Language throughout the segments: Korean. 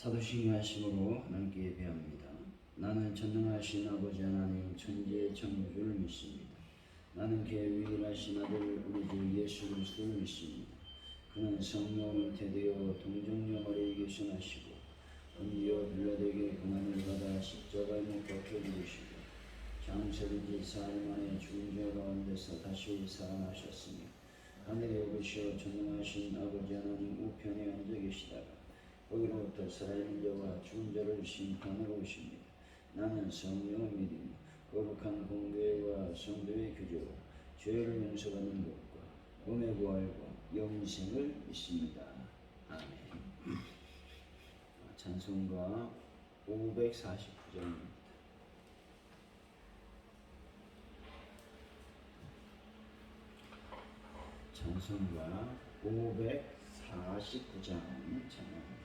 사도신경 하심으로 하나님께 예배합니다. 나는 전능하신 아버지 하나님 천지의 창조주를 믿습니다. 나는 그의 유일하신 아들 우리 주 예수 그리스도를 믿습니다. 그는 성령으로 태되어 동정녀 마리에게 선하시고 본디오 빌라도에게 고난을 받아 십자가에 못 박혀 죽으시고 장세를 지 사흘 만에 죽은 자 가운데서 다시 살아나셨으며 하늘에 오르시어 전능하신 아버지 하나님 우편에 앉아 계시다가 거기로부터 살아있는 자와 죽은 자를 심판하러 오십니다. 나는 성령을 믿으며 거룩한 공교회와 성도의 교제와 죄를 용서받는 것과 몸의 부활과 영생을 믿습니다. 아멘. 찬송가 549장입니다. 찬송가 549장 찬양합니다.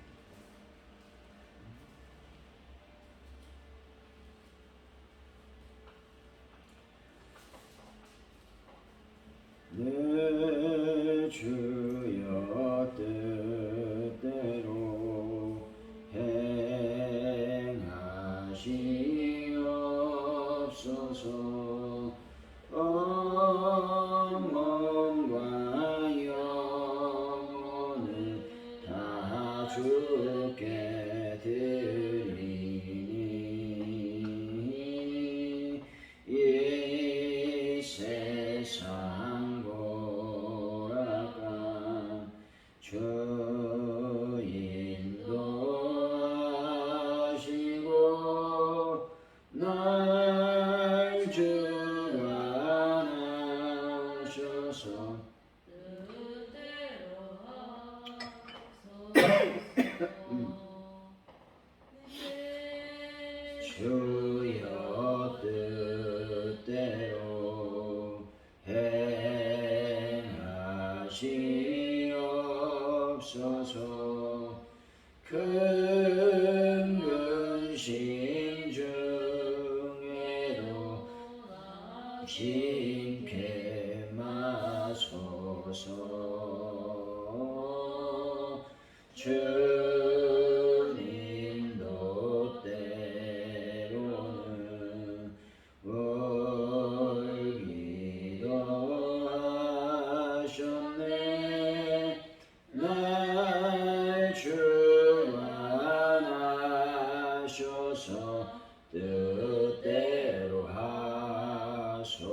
내 주여 뜻대로 행하시옵소서. 몸과 영혼을 다 주께 드리니 이 세상 주 인도하시고 날 주관하셔서 주여 뜻대로 행하시옵소서. 큰 근심 중에도 심케 마소서. 주님도 때로는 울기도 하셨네. 날 주관하셔서 뜻대로 하소서.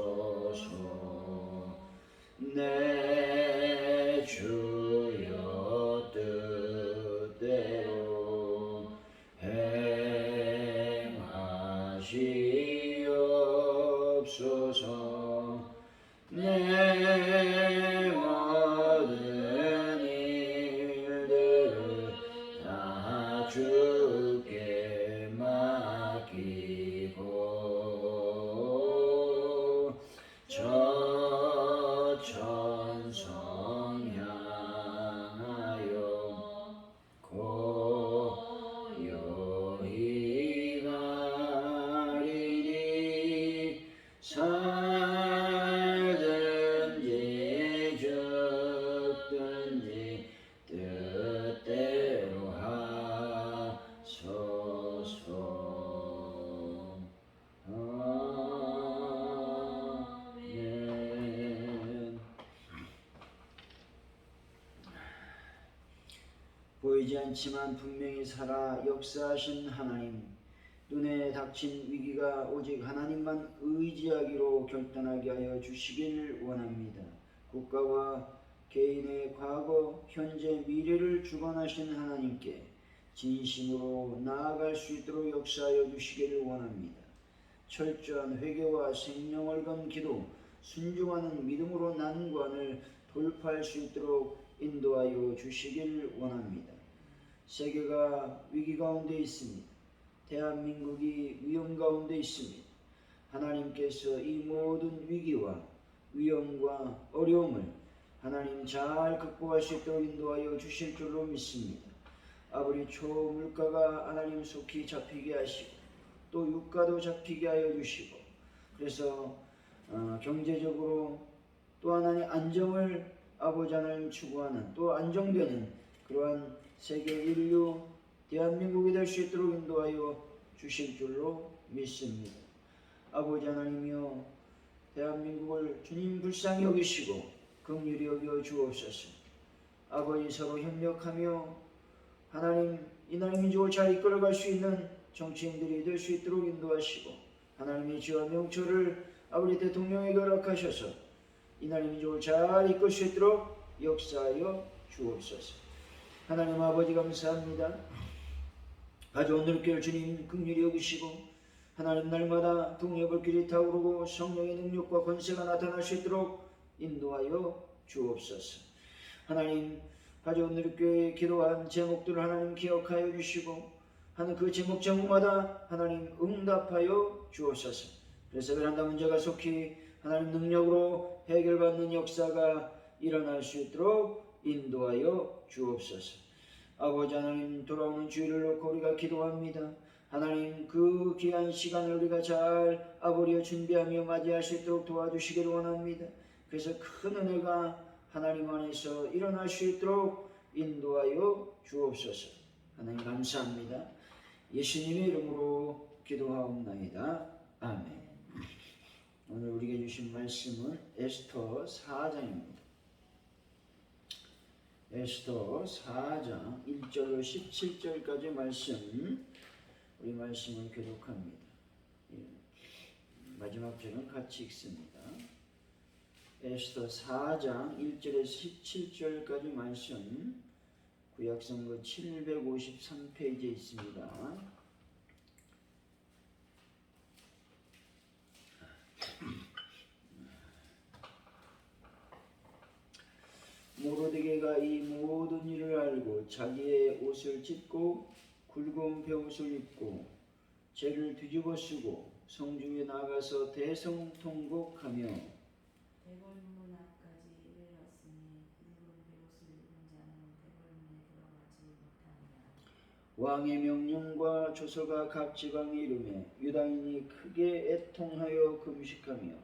내 주여 뜻대로 행하시옵소서. 내 모든 일들을 다 주께 맡기고 저 천성 향하여 고요히 가리니 살든지 죽든지 뜻대로 하소서. 아멘. 보이지 않지만 분명히 살아 역사하신 하나님, 눈에 닥친 위기가 오직 하나님만 의지하기로 결단하게 하여 주시길 원합니다. 국가와 개인의 과거, 현재, 미래를 주관하신 하나님께 진심으로 나아갈 수 있도록 역사하여 주시기를 원합니다. 철저한 회개와 생명을 건 기도, 순종하는 믿음으로 난관을 돌파할 수 있도록 인도하여 주시길 원합니다. 세계가 위기 가운데 있습니다. 대한민국이 위험 가운데 있습니다. 하나님께서 이 모든 위기와 위험과 어려움을 하나님 잘 극복할 수 있도록 인도하여 주실 줄로 믿습니다. 아버지 초물가가 하나님 속히 잡히게 하시고 또 유가도 잡히게 하여 주시고 그래서 경제적으로 또 하나님 안정을 아버지 하나님 추구하는 또 안정되는 그러한 세계 인류 대한민국이 될 수 있도록 인도하여 주실 줄로 믿습니다. 아버지 하나님이여, 대한민국을 주님 불쌍히 여기시고 긍휼히 여겨 주옵소서. 아버지, 서로 협력하며 하나님 이 나라 민족을 잘 이끌어갈 수 있는 정치인들이 될 수 있도록 인도하시고, 하나님의 지와 명철을 아버지 대통령에게 허락하셔서 이 나라 민족을 잘 이끌 수 있도록 역사하여 주옵소서. 하나님 아버지 감사합니다. 가져온 늙기를 주님 긍휼히 여기시고, 하나님 날마다 붕의 불길이 타오르고 성령의 능력과 권세가 나타날 수 있도록 인도하여 주옵소서. 하나님, 가져온 늙기에 기도한 제목들을 하나님 기억하여 주시고, 하는 그 제목마다 하나님 응답하여 주옵소서. 그래서 베란다 문제가 속히 하나님 능력으로 해결받는 역사가 일어날 수 있도록 인도하여 주옵소서. 아버지 하나님, 돌아오는 주일을 놓고 우리가 기도합니다. 하나님, 그 귀한 시간을 우리가 잘 아버지여 준비하며 맞이할 수 있도록 도와주시기를 원합니다. 그래서 큰 은혜가 하나님 안에서 일어날 수 있도록 인도하여 주옵소서. 하나님 감사합니다. 예수님의 이름으로 기도하옵나이다. 아멘. 오늘 우리에게 주신 말씀은 에스더 4장입니다. 에스더 4장 1절로 17절까지 말씀, 우리 말씀을 교독합니다. 마지막 절은 같이 읽습니다. 에스더 4장 1절에서 17절까지 말씀, 구약성경 753페이지에 있습니다. 모르드게가 이 모든 일을 알고 자기의 옷을 찢고 굵은 베옷을 입고 죄를 뒤집어 쓰고 성중에 나가서 대성통곡하며 대궐문 앞까지 이르렀으니 굵은 베옷을 입은 자는 대궐문에 들어가지 못하니라. 왕의 명령과 조서가 각 지방에 이르매 유다인이 크게 애통하여 금식하며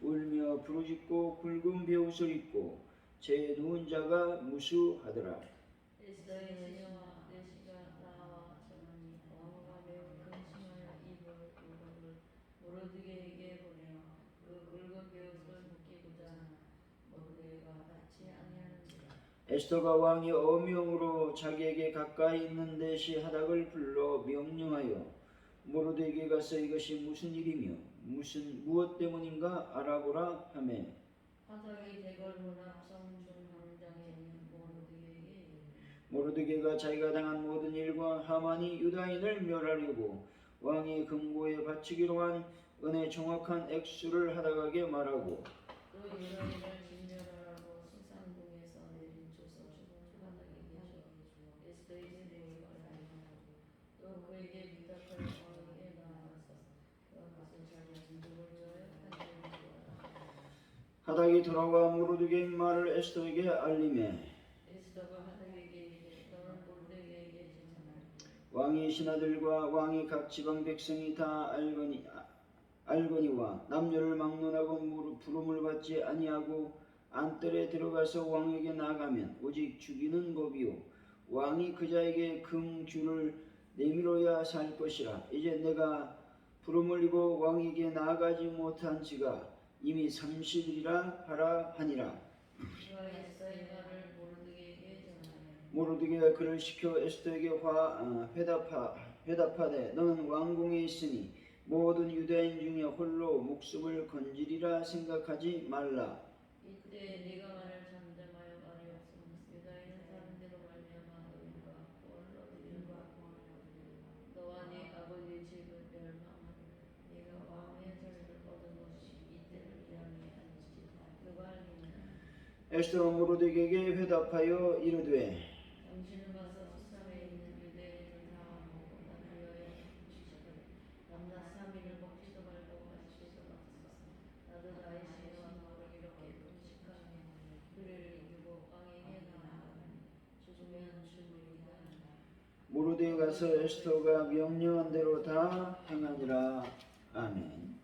울며 부르짖고 굵은 베옷을 입고 제 누운 자가 무수하더라. 에스더의 시녀와 내시가 나와 전하니 왕후가 매우 근심하여 입을 물건을 모르드게에게 보내어 그 굵은 베옷을 묶이고자 모르드게가 받지 아니하는지라. 에스더가 왕의 어명으로 자기에게 가까이 있는 대시 하닥을 불러 명령하여 모르드게에게 가서 이것이 무슨 일이며 무엇 때문인가 알아보라 하매 하닥이 대궐문 앞 성중 광장에 있는 모르드게에게 이르니 모르드게가 자기가 당한 모든 일과 하만이 유다인을 멸하려고 왕의 금고에 바치기로 한 은혜 정확한 액수를 하닥에게 말하고 또 유다인을 진멸하라고 수산궁에서 내린 조서 하닥에게 주어 에스더의 진행을 알리하고 또 그에게 미탁할 왕에게 나아가서 그가 가서 자기 진족을 저해 탄전을 주어라. 하닥이 돌아와 모르드게의 말을 에스더에게 알리매 에스더가 하닥에게 이르되 너는 모르드게에게 진상하라. 왕의 신하들과 왕의 각 지방 백성이 다 알거니와 남녀를 막론하고 부름을 받지 아니하고 안뜰에 들어가서 왕에게 나가면 오직 죽이는 법이요 왕이 그자에게 금줄을 내밀어야 살 것이라. 이제 내가 부름을 입어 왕에게 나아가지 못한 지가 이미 30일이라 하라 하니라. 그가 에스더의 말을 모르드게에게 전하여 모르드게가 그를 시켜 에스더에게 회답하되 너는 왕궁에 있으니 모든 유대인 중에 홀로 목숨을 건지리라 생각하지 말라. 이때 네가 말을 잠잠하여 말이 없으면 유다인은 다른 데로 말미암아 의인과 구원을 얻으리라. 너와 네 아버지 집은 멸망하리라. 네가 왕의 자리를 얻은 것이 이때를 위함이 아니지 누가 알리느냐. 에스더가 모르드게에게 회답하여 이르되 당신은 가서 수산에 있는 유대인을 다 모으고 나를 위하여 금식하라. 밤낮 3일을 먹지도 말고 마시지도 마소서. 나도 나의 시녀와 너를 이렇게 금식하며 그를 이기고 왕에게 나아가니 죽으면 죽으리이다. 모르드게 가서 에스더가 명령한 대로 다 행하니라. 아멘.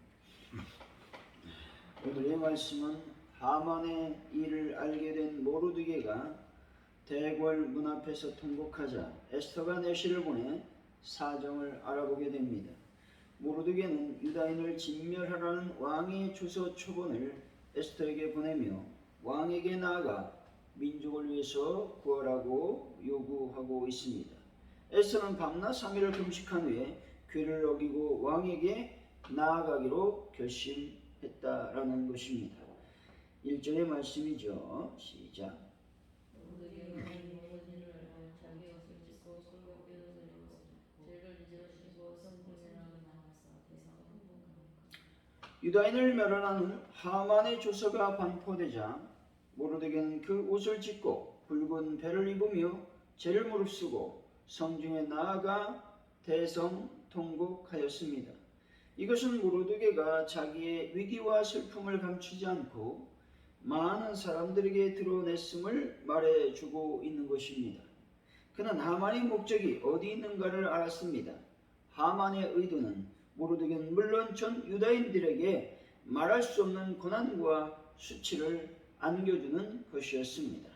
오늘의 말씀은 하만의 일을 알게 된 모르드게가 대궐 문 앞에서 통곡하자 에스더가 내시를 보내 사정을 알아보게 됩니다. 모르드게는 유다인을 진멸하라는 왕의 주소 초본을 에스더에게 보내며 왕에게 나아가 민족을 위해서 구하라고 요구하고 있습니다. 에스더는 밤낮 3일을 금식한 후에 규를 어기고 왕에게 나아가기로 결심했다라는 것입니다. 1절의 말씀이죠. 시작. 모르드게가 모모지를 자기 옷을 찢고 굴곡 뼈옷을 입고 죄를 잊으시고 성문에 나가서 대상을 흥분합니다. 유다인을 멸하라는 하만의 조서가 반포되자 모르드게는 그 옷을 찢고 굵은 배를 입으며 죄를 무릅쓰고 성중에 나아가 대성통곡하였습니다. 이것은 모르드게가 자기의 위기와 슬픔을 감추지 않고 많은 사람들에게 드러냈음을 말해주고 있는 것입니다. 그는 하만의 목적이 어디 있는가를 알았습니다. 하만의 의도는 모르드게는 물론 전 유다인들에게 말할 수 없는 고난과 수치를 안겨주는 것이었습니다.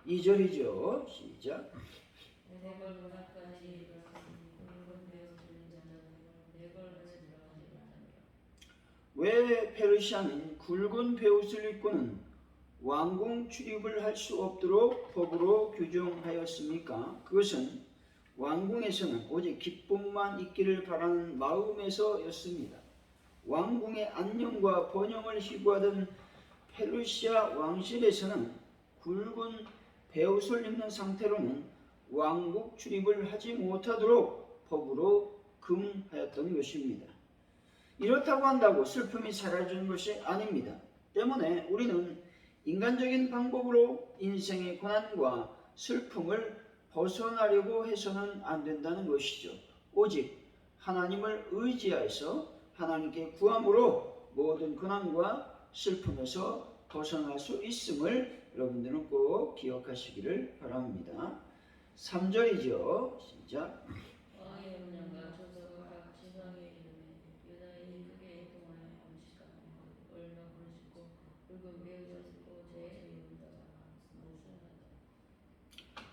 2절이죠. 시작. 대궐 문 앞까지 이르렀으니 굵은 뼈옷을 입은 자는 대궐 문에 들어가지 못하니라. 왜 페르시아는 굵은 베옷을 입고는 왕궁 출입을 할 수 없도록 법으로 규정하였습니까? 그것은 왕궁에서는 오직 기쁨만 있기를 바라는 마음에서였습니다. 왕궁의 안녕과 번영을 희구하던 페르시아 왕실에서는 굵은 베옷을 입는 상태로는 왕국 출입을 하지 못하도록 법으로 금하였던 것입니다. 이렇다고 한다고 슬픔이 사라지는 것이 아닙니다. 때문에 우리는 인간적인 방법으로 인생의 고난과 슬픔을 벗어나려고 해서는 안 된다는 것이죠. 오직 하나님을 의지하여서 하나님께 구함으로 모든 고난과 슬픔에서 벗어날 수 있음을 여러분들은 꼭 기억하시기를 바랍니다. 3절이죠. 시작. 왕의 명령과 조서가 각 지방에 이르매 유다인이 크게 동하여 금식하며 얼마 부르짖고 굵은 뼈옷을 입고 죄를 입는다가 묵상하다.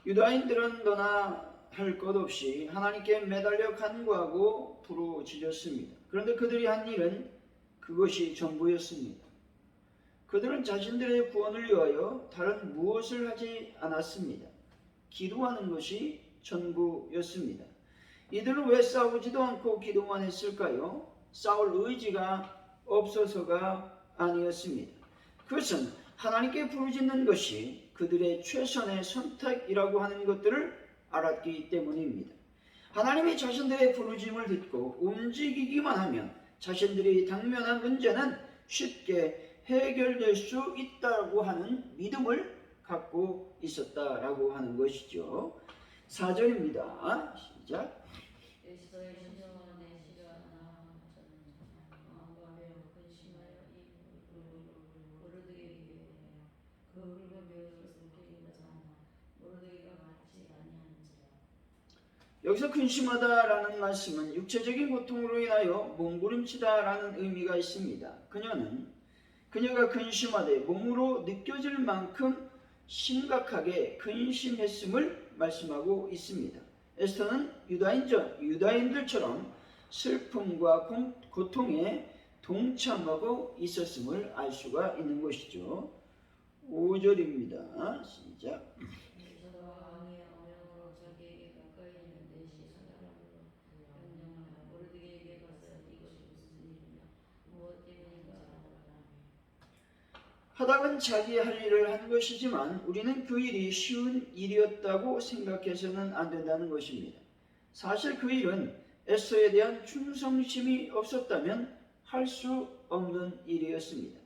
유다인들은 너나 할 것 없이 하나님께 매달려 간구하고 부르짖었습니다. 그런데 그들이 한 일은 그것이 전부였습니다. 그들은 자신들의 구원을 위하여 다른 무엇을 하지 않았습니다. 기도하는 것이 전부였습니다. 이들은 왜 싸우지도 않고 기도만 했을까요? 싸울 의지가 없어서가 아니었습니다. 그것은 하나님께 부르짖는 것이 그들의 최선의 선택이라고 하는 것들을 알았기 때문입니다. 하나님이 자신들의 부르짖음을 듣고 움직이기만 하면 자신들이 당면한 문제는 쉽게 해결될 수 있다고 하는 믿음을 갖고 있었다라고 하는 것이죠. 4절입니다. 시작. 에스더의 신령한 내시가 나아졌는 왕과 매우 근심하여 이 모르드게에게 그 굵은 뼈옷을 속히 입는다 하나 모르드게가 받지 아니하는지라. 여기서 근심하다라는 말씀은 육체적인 고통으로 인하여 몸부림치다라는 의미가 있습니다. 그녀가 근심하되 몸으로 느껴질 만큼 심각하게 근심했음을 말씀하고 있습니다. 에스더는 유다인들처럼 슬픔과 고통에 동참하고 있었음을 알 수가 있는 것이죠. 5절입니다. 시작. 에스더가 왕의 어명으로 자기에게 가까이 있는 내시 사람으로 명령하여 모르드게에게 가서 이것이 무슨 일이냐 무엇 때문인가 알아보라. 하다는 자기 할 일을 한 것이지만 우리는 그 일이 쉬운 일이었다고 생각해서는 안 된다는 것입니다. 사실 그 일은 에스더에 대한 충성심이 없었다면 할 수 없는 일이었습니다.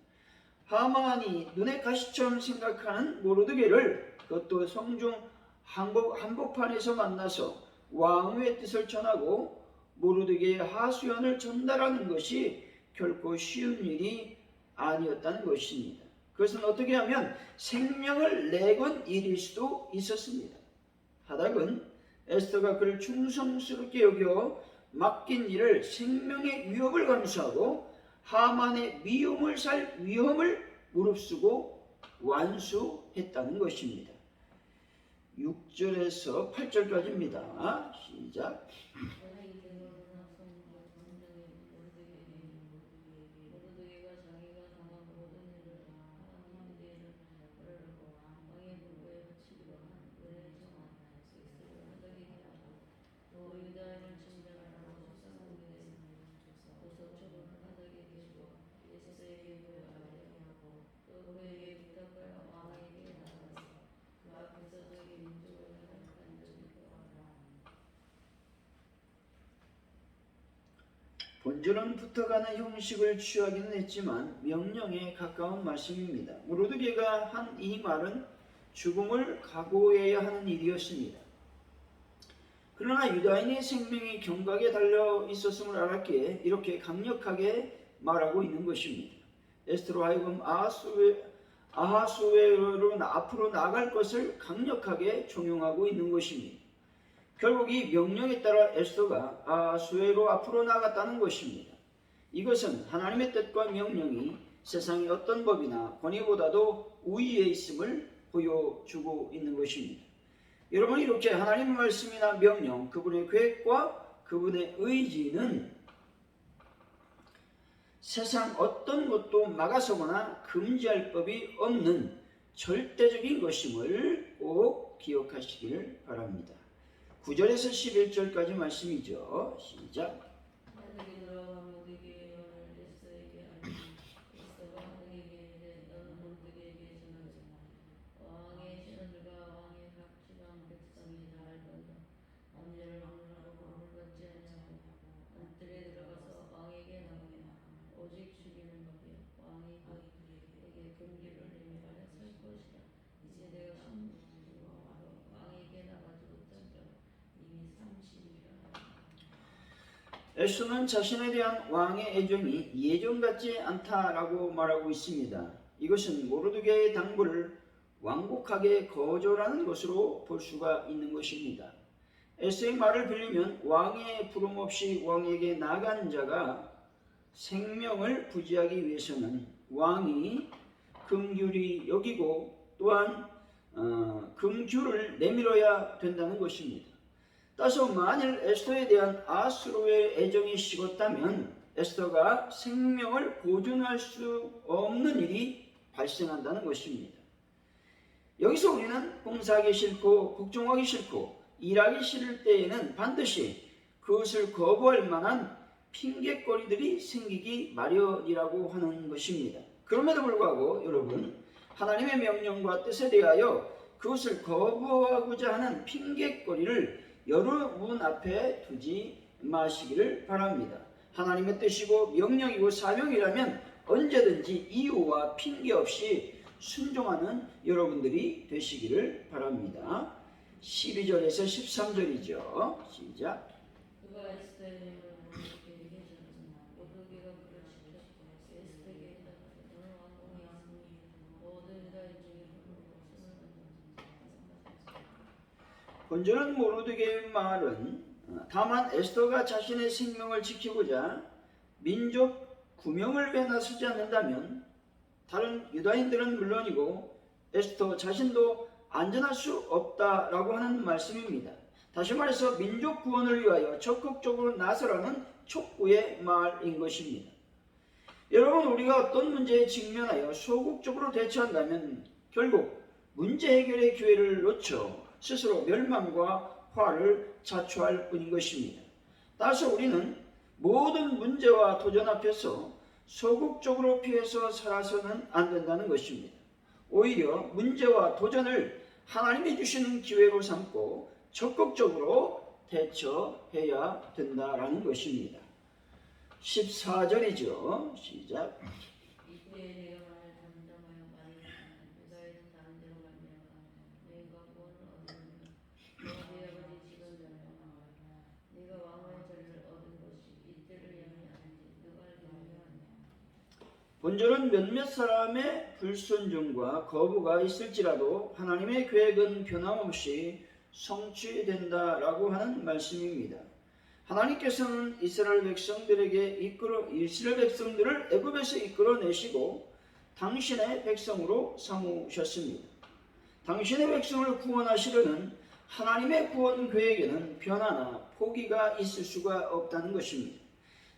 하만이 눈의 가시처럼 생각하는 모르드게를 그것도 성중 한복판에서 만나서 왕의 뜻을 전하고 모르드게의 하수연을 전달하는 것이 결코 쉬운 일이 아니었다는 것입니다. 그것은 어떻게 하면 생명을 내건 일일 수도 있었습니다. 하닥은 에스더가 그를 충성스럽게 여겨 맡긴 일을 생명의 위협을 감수하고 하만의 미움을 살 위험을 무릅쓰고 완수했다는 것입니다. 6절에서 8절까지입니다. 시작. 모르드게가 자기가 당한 모든 일을 왕의 대를 벌르고 왕의 보고에 바치기로 한 은혜를 정한 엑스를 하다게 하고 또 유다인을 침략하라고 속상하게 도서촉을 하다게 계시고 에스더에게 부탁하게 하고 또 그에게 부탁하여 왕에게 나가서 그 앞에서 저기 민족을 회복한 적이 있더라. 본절은 붙어가는 형식을 취하기는 했지만 명령에 가까운 말씀입니다. 모르드게가 한 이 말은 죽음을 각오해야 하는 일이었습니다. 그러나 유다인의 생명이 경각에 달려 있었음을 알았기에 이렇게 강력하게 말하고 있는 것입니다. 에스더로 하여금 아하수에로 앞으로 나아갈 것을 강력하게 종용하고 있는 것입니다. 결국 이 명령에 따라 에스더가 아하수에로 앞으로 나갔다는 것입니다. 이것은 하나님의 뜻과 명령이 세상의 어떤 법이나 권위보다도 우위에 있음을 보여주고 있는 것입니다. 여러분, 이렇게 하나님의 말씀이나 명령, 그분의 계획과 그분의 의지는 세상 어떤 것도 막아서거나 금지할 법이 없는 절대적인 것임을 꼭 기억하시길 바랍니다. 9절에서 11절까지 말씀이죠. 시작. 하늘이 들어가 모르게 말을 에스더에게 알리니 에스더가 하늘에게 이르되 너는 모르드게에게 전하지 왕의 신하들과 왕의 각 지방 백성이 다 알거니와 남녀를 막론하고 물을 받지 아니하고 안뜰에 들어가서 왕에게 나가며 오직 죽이는 법이요 왕이 그에게 금기를 내밀하여 살 것이라. 이제 내가 신부와 왕에게 나가지 못한 적 이미 30이라. 에스더는 자신에 대한 왕의 애정이 예전 같지 않다라고 말하고 있습니다. 이것은 모르드게의 당부를 완곡하게 거절하는 것으로 볼 수가 있는 것입니다. 에스더의 말을 빌리면 왕의 부름 없이 왕에게 나간 자가 생명을 부지하기 위해서는 왕이 금규리 여기고 또한 금규를 내밀어야 된다는 것입니다. 따라서 만일 에스더에 대한 아하수에로의 애정이 식었다면 에스더가 생명을 보존할 수 없는 일이 발생한다는 것입니다. 여기서 우리는 봉사하기 싫고 복종하기 싫고 일하기 싫을 때에는 반드시 그것을 거부할 만한 핑계거리들이 생기기 마련이라고 하는 것입니다. 그럼에도 불구하고 여러분, 하나님의 명령과 뜻에 대하여 그것을 거부하고자 하는 핑계거리를 여러분 앞에 두지 마시기를 바랍니다. 하나님의 뜻이고 명령이고 사명이라면 언제든지 이유와 핑계 없이 순종하는 여러분들이 되시기를 바랍니다. 12절에서 13절이죠. 시작. 그가 에스더의 이름을 모르드게에게 전하지 모르드게가 그를 지켰고 에스더에게 대답하되 너는 왕궁이야 모든 유다인 중에 훌륭하고 손을 얹은 본절은 모르드게의 말은 다만 에스더가 자신의 생명을 지키고자 민족 구명을 위해 나서지 않는다면 다른 유다인들은 물론이고 에스더 자신도 안전할 수 없다라고 하는 말씀입니다. 다시 말해서 민족 구원을 위하여 적극적으로 나서라는 촉구의 말인 것입니다. 여러분, 우리가 어떤 문제에 직면하여 소극적으로 대처한다면 결국 문제 해결의 기회를 놓쳐 스스로 멸망과 화를 자초할 뿐인 것입니다. 따라서 우리는 모든 문제와 도전 앞에서 소극적으로 피해서 살아서는 안 된다는 것입니다. 오히려 문제와 도전을 하나님이 주시는 기회로 삼고 적극적으로 대처해야 된다라는 것입니다. 14절이죠. 시작. 이때에 내가 만일 담담하여 말을 하면 유다인은 다른 데로 갈미하가 너희가 구원을 얻으려면 너와 네 아버지 집은 멸망하라. 네가 왕의 자리를 얻은 것이 이때를 양해하는지 누가 알겠느냐. 본절은 몇몇 사람의 불순종과 거부가 있을지라도 하나님의 계획은 변함없이 성취된다라고 하는 말씀입니다. 하나님께서는 이스라엘 백성들을 애굽에서 이끌어내시고 당신의 백성으로 삼으셨습니다. 당신의 백성을 구원하시려는 하나님의 구원 계획에는 변화나 포기가 있을 수가 없다는 것입니다.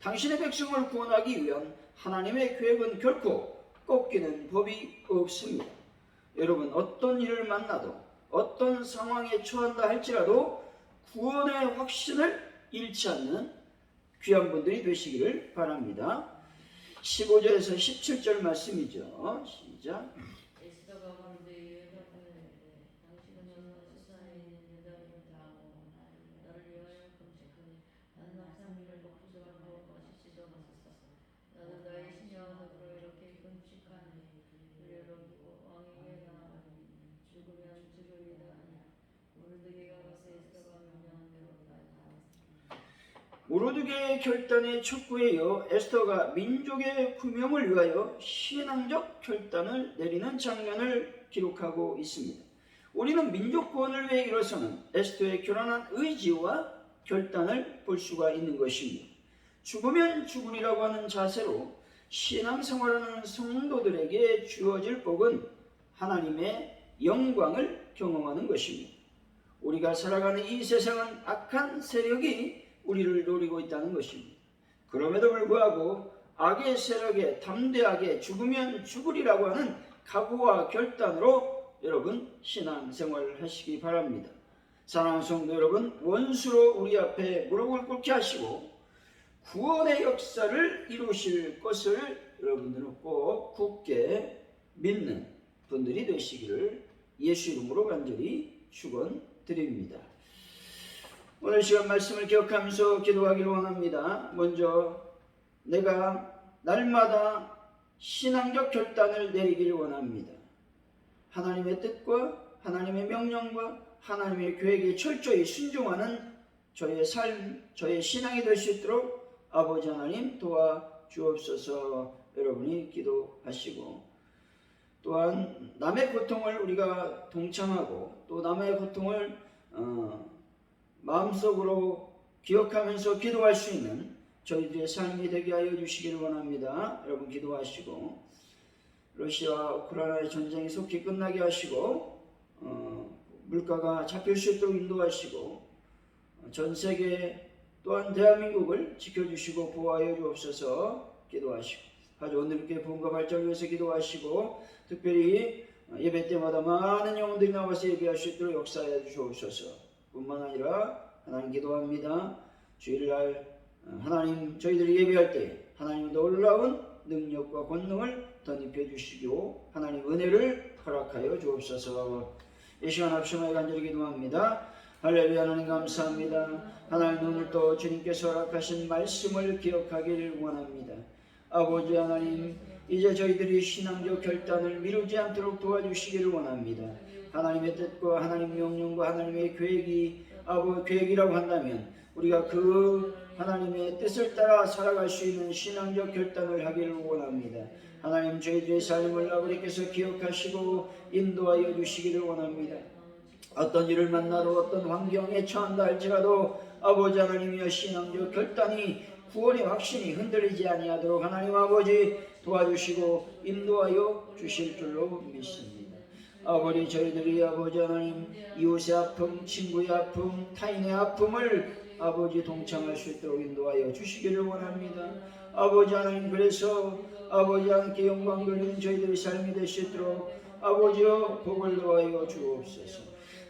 당신의 백성을 구원하기 위한 하나님의 계획은 결코 꺾이는 법이 없습니다. 여러분, 어떤 일을 만나도 어떤 상황에 처한다 할지라도 구원의 확신을 잃지 않는 귀한 분들이 되시기를 바랍니다. 15절에서 17절 말씀이죠. 시작. 에스더가 본데 당신은 세상에 있는 여자들을 다 모으나 나를 위하여 금식하니 나는 남사민을 목표적으로 마시지도 마소서. 나는 나의 신녀와 더불어 이렇게 금식하니 우리를 얻고 왕에게 나아가니 죽으면 죽으리다 하니 모르드게가 가서 에스더가 명령한 대로 다 나았습니다. 모르드게의 결단에 촉구하여 에스더가 민족의 구명을 위하여 신앙적 결단을 내리는 장면을 기록하고 있습니다. 우리는 민족 구원을 위해 일어서는 에스더의 결단한 의지와 결단을 볼 수가 있는 것입니다. 죽으면 죽으리라고 하는 자세로 신앙생활하는 성도들에게 주어질 복은 하나님의 영광을 경험하는 것입니다. 우리가 살아가는 이 세상은 악한 세력이 우리를 노리고 있다는 것입니다. 그럼에도 불구하고 악의 세력에 담대하게 죽으면 죽으리라고 하는 각오와 결단으로 여러분 신앙생활을 하시기 바랍니다. 사랑하는 성도 여러분, 원수로 우리 앞에 무릎을 꿇게 하시고 구원의 역사를 이루실 것을 여러분들은 꼭 굳게 믿는 분들이 되시기를 예수 이름으로 간절히 축원드립니다. 오늘 시간 말씀을 기억하면서 기도하기를 원합니다. 먼저 내가 날마다 신앙적 결단을 내리기를 원합니다. 하나님의 뜻과 하나님의 명령과 하나님의 계획에 철저히 순종하는 저의 삶, 저의 신앙이 될 수 있도록 아버지 하나님 도와주옵소서. 여러분이 기도하시고 또한 남의 고통을 우리가 동참하고 또 남의 고통을 마음속으로 기억하면서 기도할 수 있는 저희들의 삶이 되게 하여 주시기를 원합니다. 여러분 기도하시고 러시아와 우크라이나의 전쟁이 속히 끝나게 하시고 물가가 잡힐 수 있도록 인도하시고 전 세계 또한 대한민국을 지켜주시고 보호하여 주옵소서. 기도하시고 아주 오늘께 부흥과 발전을 위해서 기도하시고 특별히 예배 때마다 많은 영혼들이 나와서 예배할 수 있도록 역사하여 주옵소서. 뿐만 아니라 하나님 기도합니다. 주일날 하나님 저희들이 예배할 때 하나님 놀라운 능력과 권능을 덧입혀 주시고 하나님 은혜를 허락하여 주옵소서. 이 시간 합심하여 간절히 기도합니다. 할렐루야. 하나님 감사합니다. 하나님 오늘 또 주님께서 허락하신 말씀을 기억하기를 원합니다. 아버지 하나님, 이제 저희들이 신앙적 결단을 미루지 않도록 도와주시기를 원합니다. 하나님의 뜻과 하나님의 명령과 하나님의 계획이라고 한다면 우리가 그 하나님의 뜻을 따라 살아갈 수 있는 신앙적 결단을 하기를 원합니다. 하나님 저희들의 삶을 아버지께서 기억하시고 인도하여 주시기를 원합니다. 어떤 일을 만나도 어떤 환경에 처한다 할지라도 아버지 하나님이여 신앙적 결단이 구원의 확신이 흔들리지 아니하도록 하나님 아버지 도와주시고 인도하여 주실 줄로 믿습니다. 아버지 저희들이 아버지 하나님 이웃의 아픔, 친구의 아픔, 타인의 아픔을 아버지 동참할 수 있도록 인도하여 주시기를 원합니다. 아버지 하나님 그래서 아버지 하나님께 영광 돌리는 저희들의 삶이 될 수 있도록 아버지여 복을 도하여 주옵소서.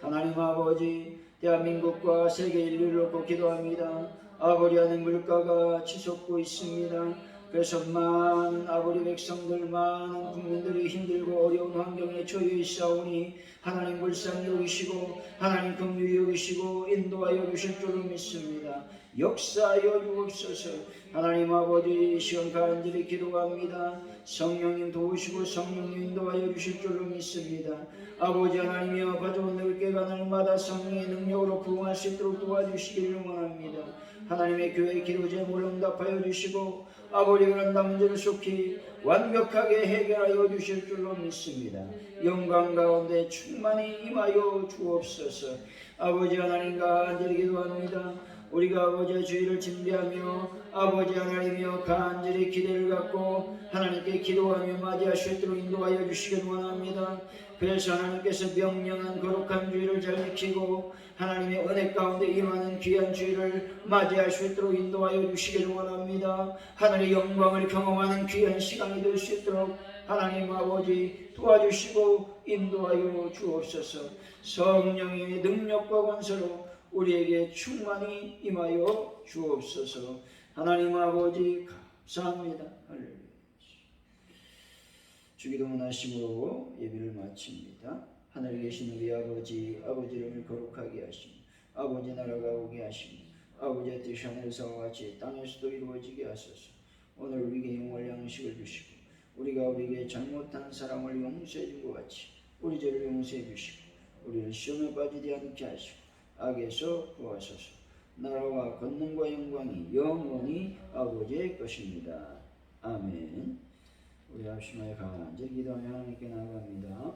하나님 아버지 대한민국과 세계 인류를 놓고 기도합니다. 아버지 하나님 물가가 치솟고 있습니다. 그래서 많은 아버지 백성들 많은 국민들이 힘들고 어려운 환경에 처해 있사오니 하나님 불쌍히 여기시고 하나님 긍휼히 여기시고 인도하여 주실 줄로 믿습니다. 역사하여 주옵소서. 하나님 아버지 시간 간절히 기도합니다. 성령님 도우시고 성령님 인도하여 주실 줄로 믿습니다. 아버지 하나님이여 가져온 넓게가 날마다 성령의 능력으로 부흥할 수 있도록 도와주시기를 원합니다. 하나님의 교회 기도 제목을 응답하여 주시고 아버지 그런다 문제를 속히 완벽하게 해결하여 주실 줄로 믿습니다. 영광 가운데 충만히 임하여 주옵소서. 아버지 하나님 간절히 기도합니다. 우리가 아버지의 주의를 준비하며 아버지 하나님이여 간절히 기대를 갖고 하나님께 기도하며 맞이할 수 있도록 인도하여 주시길 원합니다. 그래서 하나님께서 명령한 거룩한 주의를 잘 지키고 하나님의 은혜 가운데 임하는 귀한 주의를 맞이할 수 있도록 인도하여 주시길 원합니다. 하늘의 영광을 경험하는 귀한 시간이 될 수 있도록 하나님 아버지 도와주시고 인도하여 주옵소서. 성령의 능력과 권세로 우리에게 충만히 임하여 주옵소서. 하나님 아버지 감사합니다. 할렐루야. 주기도문 하심으로 예배를 마칩니다. 하늘에 계신 우리 아버지, 아버지 이름을 거룩하게 하시며 아버지 나라가 오게 하시며 아버지의 뜻이 하늘에서와 같이 땅에서도 이루어지게 하소서. 오늘 우리에게 영원한 양식을 주시고 우리가 우리에게 잘못한 사람을 용서해 준 것 같이 우리 죄를 용서해 주시고 우리를 시험에 빠지지 않게 하시고 악에서 구하소서. 나라와 권능과 영광이 영원히 아버지의 것입니다. 아멘. 우리 합심하여 간절히 기도하며 하나님께 나아갑니다.